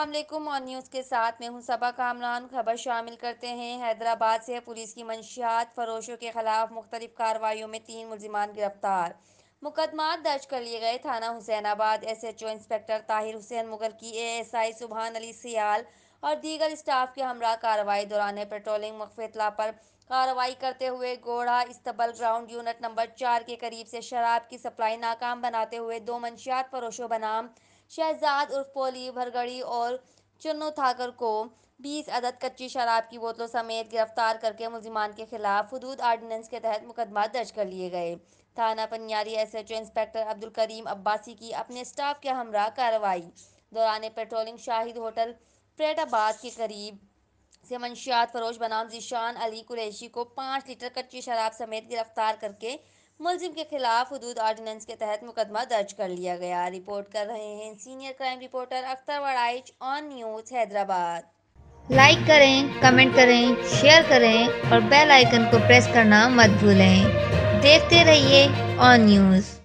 अस्सलाम वालेकुम और न्यूज़ के साथ मैं हूं सबा कामरान। खबर शामिल करते हैं। हैदराबाद से पुलिस की मंशियात फरोशों के खिलाफ मुख्तलिफ कार्रवाइयों में 3 मुलजिमान गिरफ्तार। मुकदमा दर्ज कर लिए गए। थाना हुसैनाबाद SHO इंस्पेक्टर ताहिर हुसैन मुगल की ASI सुबहान अली सियाल और दीगर स्टाफ के हमरा कार्रवाई दौरान पेट्रोलिंग मख्फी इत्तला पर कार्रवाई करते हुए गोढ़ा इस्तबल ग्राउंड यूनिट नंबर 4 के करीब से शराब की सप्लाई नाकाम बनाते हुए 2 मंशियात फरोशों बनाम शहजाद उर्फ पोली भरगड़ी और चन्नू थाकर को 20 अदद कच्ची शराब की बोतलों समेत गिरफ्तार करके मुलजिमान के खिलाफ हुदूद आर्डिनेंस के तहत मुकदमा दर्ज कर लिए गए। थाना पनियारी SHO इंस्पेक्टर अब्दुल करीम अब्बासी की अपने स्टाफ के हमरा कार्रवाई दौरान पेट्रोलिंग शाहिद होटल प्रेटाबाद के करीब से मंशियात फरोश बनाम जीशान अली कुरैशी को 5 लीटर कच्ची शराब समेत गिरफ्तार करके मुलजिम के खिलाफ हुदूद आर्डिनेंस के तहत मुकदमा दर्ज कर लिया गया। रिपोर्ट कर रहे हैं senior crime reporter Akhtar Waraich on news Hyderabad. Like करें, कमेंट करें, शेयर करें और बेल आइकन को प्रेस करना मत भूलें। देखते रहिए ऑन न्यूज़।